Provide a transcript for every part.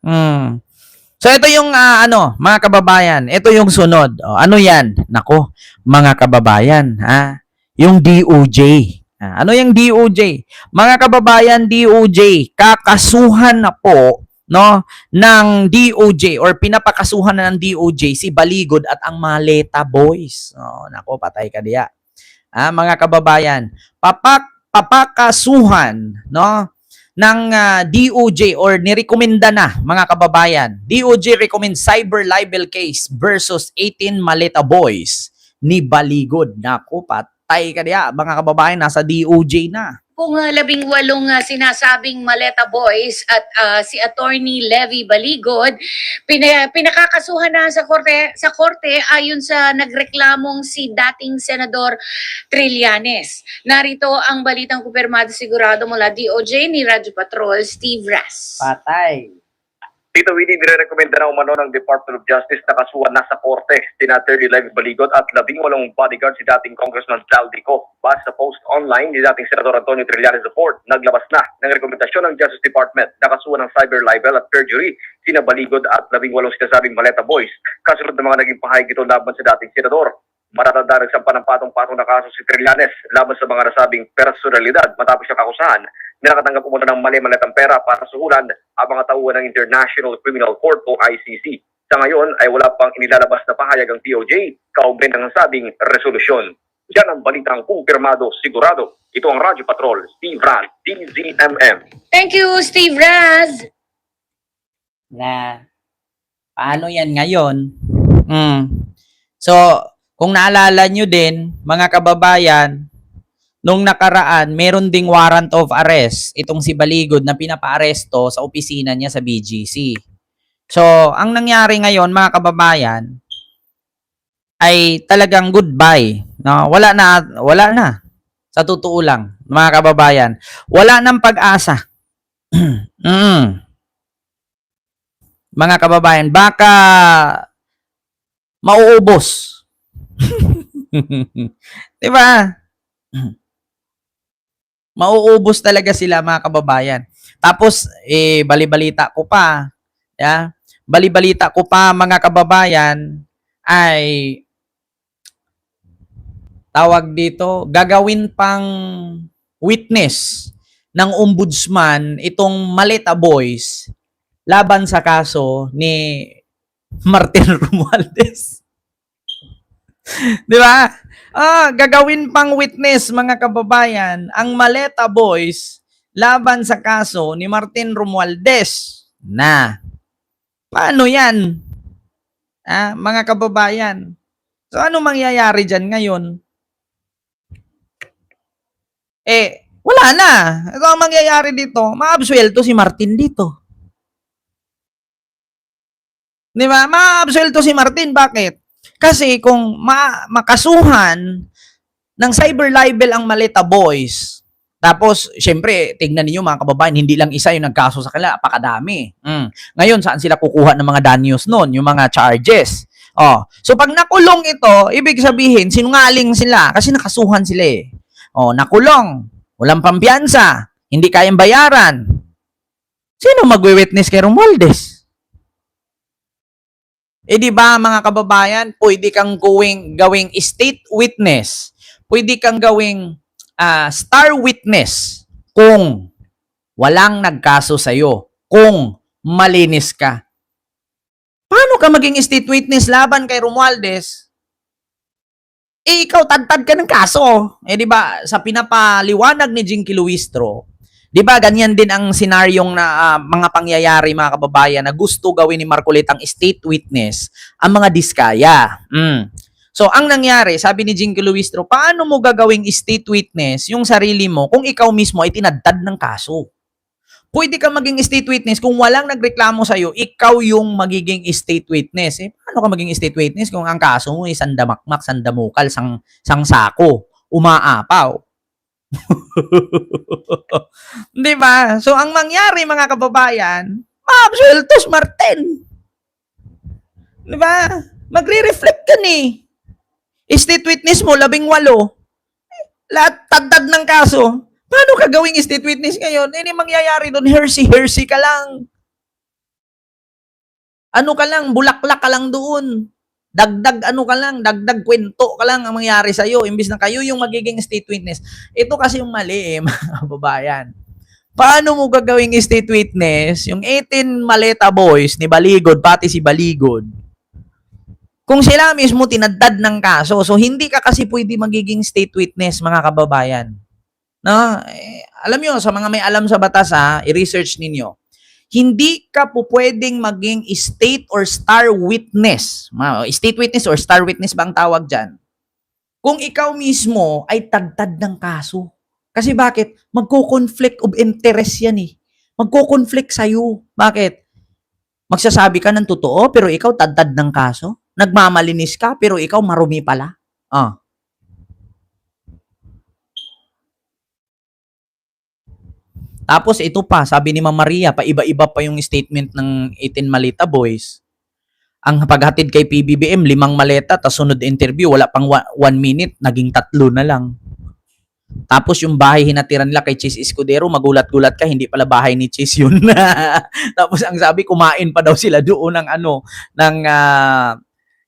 Hmm. So ito yung mga kababayan, ito yung sunod. Ano 'yan? Nako, mga kababayan, yung DOJ. Ano yung DOJ? Mga kababayan, DOJ, kakasuhan na po no ng DOJ or pinapakasuhan na ng DOJ si Baligod at ang Maleta Boys. Nako, patay ka diya. Mga kababayan, papakasuhan no ng DOJ or nirekomenda na mga kababayan. DOJ recommends cyber libel case versus 18 Maleta Boys ni Baligod. Naku, patay ka diya. Mga kababayan, nasa DOJ na. Kung 18 sinasabing Maleta Boys at si Attorney Levy Baligod, pinakakasuhan na sa korte ayon sa nagreklamong si dating Senador Trillanes. Narito ang balitang kumpirmado sigurado mula DOJ ni Radyo Patrol, Steve Ras. Patay. Tito Winnie, nirekomenda na umano ng Department of Justice na kasuhan na sa korte si Attorney Levy Baligod at 18 bodyguard si dating Congressman Saldico. Base sa post online ni dating Senador Antonio Trillanes IV, naglabas na ng rekomendasyon ng Justice Department na kasuhan ng cyber libel at perjury sina Baligod at 18 sinasabing Maleta Boys. Kasunod ng mga naging pahayag ito laban sa dating senador. Matatanda nagsampa ng patong-patong na kaso si Trillanes laban sa mga nasabing personalidad matapos siyang akusahan na nakatanggap umano ng mali-maletang pera para suhulan ang mga tauhan ng International Criminal Court o ICC. Sa ngayon ay wala pang inilalabas na pahayag ang DOJ kaugnay ng nasabing resolusyon. Yan ang balitang kumpirmado sigurado. Ito ang Radyo Patrol, Steve Raz, DZMM. Thank you, Steve Raz. Na paano yan ngayon? So, kung naalala nyo din, mga kababayan, nung nakaraan, meron ding warrant of arrest itong si Baligod na pinapaaresto sa opisina niya sa BGC. So, ang nangyari ngayon, mga kababayan, ay talagang goodbye. No? Wala na. Sa totoo lang, mga kababayan. Wala nang pag-asa. Mga kababayan, baka mauubos. Diba? Mauubos talaga sila, mga kababayan. Tapos, balibalita ko pa, mga kababayan, ay tawag dito, gagawin pang witness ng ombudsman itong Maleta Boys laban sa kaso ni Martin Romualdez. Di ba? Gagawin pang witness, mga kababayan, ang Maleta Boys laban sa kaso ni Martin Romualdez. Paano yan? Mga kababayan. So, ano mangyayari dyan ngayon? Wala na. Ito ang mangyayari dito. Maabsuelto si Martin dito. Di ba? Maabsuelto si Martin. Bakit? Kasi kung makasuhan ng cyber libel ang Maleta Boys, tapos, syempre, tignan niyo mga kababayan, hindi lang isa yung nagkaso sa kanila, apakadami. Ngayon, saan sila kukuha ng mga danyos nun? Yung mga charges. So, pag nakulong ito, ibig sabihin, sinungaling sila kasi nakasuhan sila eh. Nakulong, walang pampiyansa, hindi kayang bayaran. Sino magwi-witness kay Romualdez? Di ba, mga kababayan, pwede kang gawing state witness. Pwede kang gawing star witness kung walang nagkaso sa'yo, kung malinis ka. Paano ka maging state witness laban kay Romualdez? Ikaw tadtad ka ng kaso. Di ba, sa pinapaliwanag ni Jinky Luistro, di ba, ganyan din ang senaryong na mga pangyayari, mga kababayan, na gusto gawin ni Marcolita ang state witness, ang mga diskaya. So, ang nangyari, sabi ni Jinky Luistro, paano mo gagawing state witness yung sarili mo kung ikaw mismo ay tinadtad ng kaso? Pwede ka maging state witness kung walang nagreklamo sa'yo, ikaw yung magiging state witness. Paano ka maging state witness kung ang kaso mo ay sandamakmak, sandamukal, sangsako, umaapaw? Di ba? So, ang mangyari, mga kababayan, maabsueltos Martin. Di ba? Magre-reflect ka ni. State witness mo, 18. Lahat tagtag ng kaso. Paano ka gawing state witness ngayon? Mangyayari doon, hearsay ka lang. Ano ka lang, bulaklak ka lang doon. Dagdag ano ka lang, dagdag kwento ka lang ang mangyari sa'yo, imbis na kayo yung magiging state witness. Ito kasi yung mali mga kababayan. Paano mo gagawing state witness yung 18 maleta boys ni Baligod, pati si Baligod, kung sila mismo tinaddad ng kaso? So, hindi ka kasi pwede magiging state witness, mga kababayan. No? Alam nyo, sa mga may alam sa batas, i-research ninyo. Hindi ka po pwedeng maging state or star witness. State witness or star witness ba ang tawag dyan? Kung ikaw mismo ay tagtad ng kaso. Kasi bakit? Magko-conflict of interest yan eh. Magko-conflict sa'yo. Bakit? Magsasabi ka ng totoo pero ikaw tagtad ng kaso? Nagmamalinis ka pero ikaw marumi pala? Tapos ito pa, sabi ni Ma'am Maria, paiba-iba pa yung statement ng 18 Maleta Boys. Ang paghatid kay PBBM, 5 maleta, tas sunod interview, wala pang 1 minute, naging 3 na lang. Tapos yung bahay hinatiran nila kay Chis Escudero, magulat-gulat ka, hindi pala bahay ni Chis yun. Tapos ang sabi, kumain pa daw sila doon ng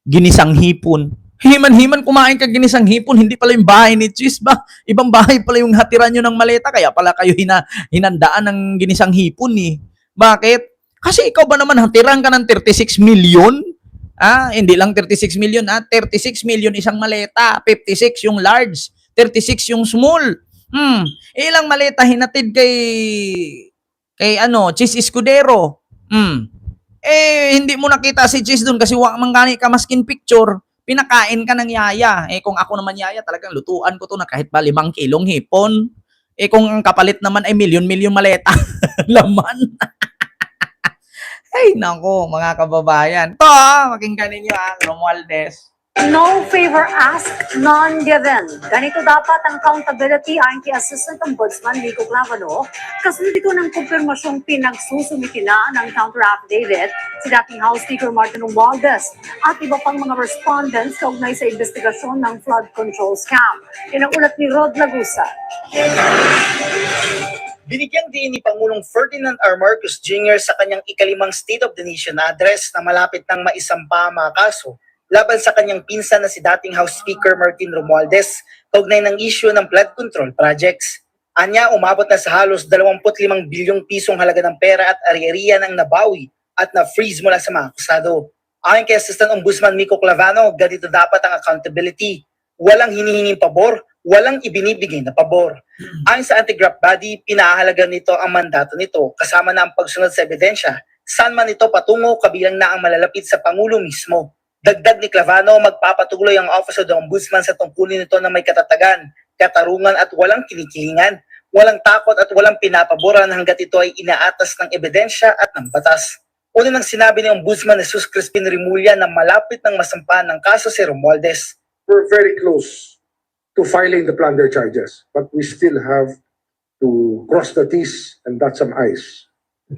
ginisang hipon. Himan-himan kumain ka ginisang hipon, hindi pala yung bahay ni Chis ba? Ibang bahay pala yung hatiran nyo ng maleta, kaya pala kayo hinandaan ng ginisang hipon eh. Bakit? Kasi ikaw ba naman hatiran ka ng 36 million? Hindi lang 36 million, 36 million isang maleta, 56 yung large, 36 yung small. Ilang maleta hinatid kay Chis Escudero? Hindi mo nakita si Chis doon kasi wak mangani ka maskin picture. Pinakain ka ng yaya. Kung ako naman yaya, talagang lutuan ko to na kahit ba 5 kilong hipon. Kung ang kapalit naman ay milyon-milyon maleta laman. Ay, nako, mga kababayan. Ito, pakinggan ninyo, Romualdez. No favor asked, none given. Ganito dapat ang accountability ayon kay Assistant Ombudsman Nico Clavano. Kasunod ito ng kumpirmasyong pinagsusumiti na ng counter affidavit si dating House Speaker Martin Romualdez at iba pang mga respondents kaugnay sa investigasyon ng flood control scam. Yan ang ulat ni Rod Lagusa. Binigyang diin ni Pangulong Ferdinand R. Marcos Jr. sa kanyang ikalimang State of the Nation address na malapit nang maisampa ang mga kaso laban sa kanyang pinsan na si dating House Speaker Martin Romualdez kaugnay ng issue ng flood control projects. Anya, umabot na sa halos 25 bilyong pisong halaga ng pera at ari-ariya ng nabawi at na-freeze mula sa mga akusado. Ayon kay Assistant Ombudsman Nico Clavano, ganito dapat ang accountability. Walang hinihinging pabor, walang ibinibigay na pabor. Ayon sa anti-graft body, pinahalaga nito ang mandato nito kasama na ang pagsunod sa ebidensya. Saan man ito patungo, kabilang na ang malalapit sa Pangulo mismo. Dagdag ni Clavano, magpapatuloy ang Office of the Ombudsman sa tungkulin nito na may katatagan, katarungan at walang kinikilingan, walang takot at walang pinapaboran hanggat ito ay inaatas ng ebidensya at ng batas. Una nang sinabi ni Ombudsman Jesus Crispin Rimulya na malapit ng masampahan ng kaso si Romualdez. We're very close to filing the plunder charges, but we still have to cross the T's and dot some I's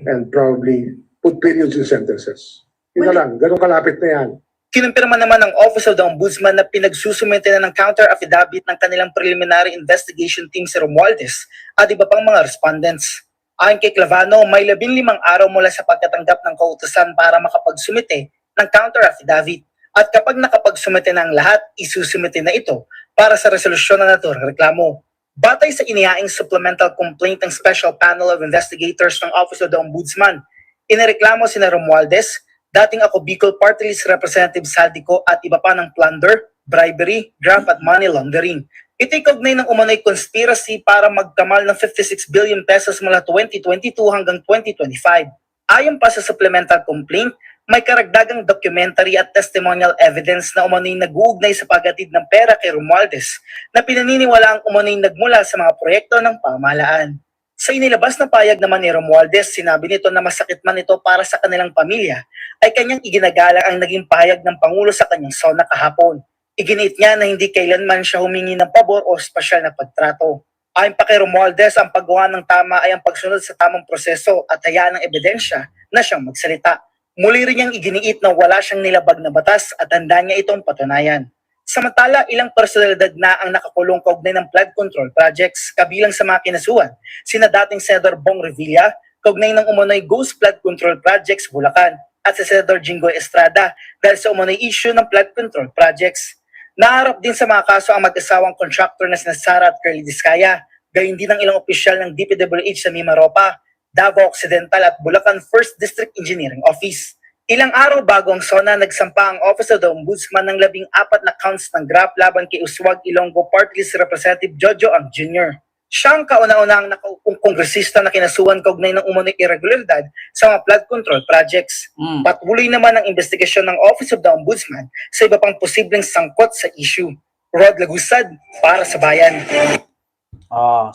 and probably put periods in sentences. Yun na lang, ganun kalapit na yan. Kinumpirma naman ng Office of the Ombudsman na pinagsusumite na ng counter affidavit ng kanilang preliminary investigation team si Romualdez at iba pang mga respondents. Ayon kay Clavano, may 15 araw mula sa pagkatanggap ng kautusan para makapagsumite ng counter affidavit. At kapag nakapagsumite na ang lahat, isusumite na ito para sa resolusyon na naturang reklamo. Batay sa inihaing supplemental complaint ng Special Panel of Investigators ng Office of the Ombudsman, inireklamo sina Romualdez, dating ako Bicol Party List Representative Saldico at iba pa ng plunder, bribery, graft at money laundering. Ito'y kaugnay ng umano'y conspiracy para magkamal ng 56 billion pesos mula 2022 hanggang 2025. Ayon pa sa supplemental complaint, may karagdagang documentary at testimonial evidence na umano'y nag-uugnay sa paghatid ng pera kay Romualdez na pinaniniwala ang umano'y nagmula sa mga proyekto ng pamahalaan. Sa inilabas na payag naman ni Romualdez, sinabi nito na masakit man ito para sa kanilang pamilya, ay kanyang iginagalang ang naging payag ng Pangulo sa kanyang SONA kahapon. Iginiit niya na hindi kailanman siya humingi ng pabor o espesyal na pagtrato. Ayon pa kay Romualdez, ang paggawa ng tama ay ang pagsunod sa tamang proseso at hayaan ng ebidensya na siyang magsalita. Muli rin niyang iginiit na wala siyang nilabag na batas at handa niya itong patunayan. Samantala, ilang personalidad na ang nakakulong kaugnay ng flood control projects kabilang sa mga kinasuhan, sina dating Senador Bong Revilla, kaugnay ng umano'y Ghost Flood Control Projects Bulacan, at si Senador Jinggoy Estrada dahil sa umano'y issue ng flood control projects. Naharap din sa mga kaso ang mag-asawang contractor na sina Sara at Curly Discaya, gayon din ang ilang opisyal ng DPWH sa Mimaropa, Davao Occidental at Bulacan 1st District Engineering Office. Ilang araw bago ang SONA, nagsampa ang Office of the Ombudsman ng 14 na counts ng graft laban kay Uswag Ilonggo Party List Representative Jojo Ang Jr. Siya ang kauna-unahang nakaupong kongresista na kinasuhan kaugnay ng umano'y irregularidad sa mga flood control projects. Patuloy naman ang investigasyon ng Office of the Ombudsman sa iba pang posibleng sangkot sa issue. Rod Lagusad, para sa Bayan.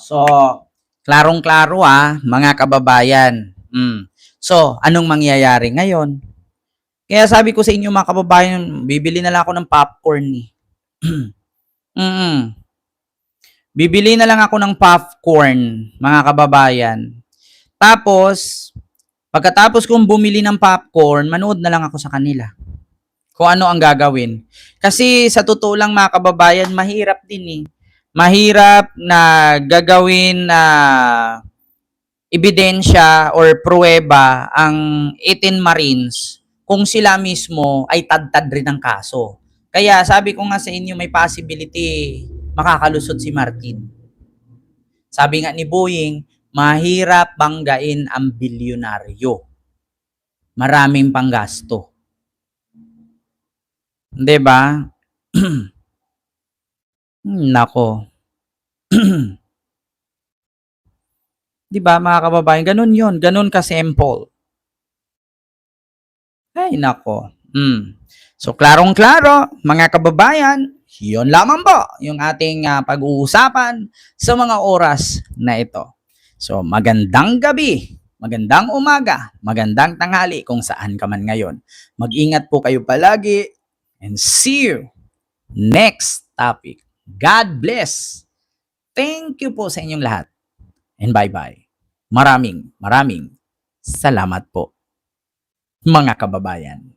So, klarong-klaro mga kababayan. So, anong mangyayari ngayon? Kaya sabi ko sa inyo mga kababayan, bibili na lang ako ng popcorn Bibili na lang ako ng popcorn, mga kababayan. Tapos, pagkatapos kong bumili ng popcorn, manood na lang ako sa kanila. Kung ano ang gagawin. Kasi sa totoo lang mga kababayan, mahirap din Mahirap na gagawin na ebidensya or pruweba ang 18 Marines kung sila mismo ay tad-tad rin ng kaso. Kaya sabi ko nga sa inyo, may possibility makakalusot si Martin. Sabi nga ni Boying, mahirap banggain ang bilyonaryo. Maraming panggasto. 'Di ba? Nako. 'Di ba mga kababayan, ganun 'yon, ganun ka simple. Ay nako. So klarong-klaro mga kababayan, 'yon lamang po yung ating pag-uusapan sa mga oras na ito. So magandang gabi, magandang umaga, magandang tanghali kung saan ka man ngayon. Mag-ingat po kayo palagi and see you next topic. God bless. Thank you po sa inyong lahat. And bye-bye. Maraming salamat po, mga kababayan.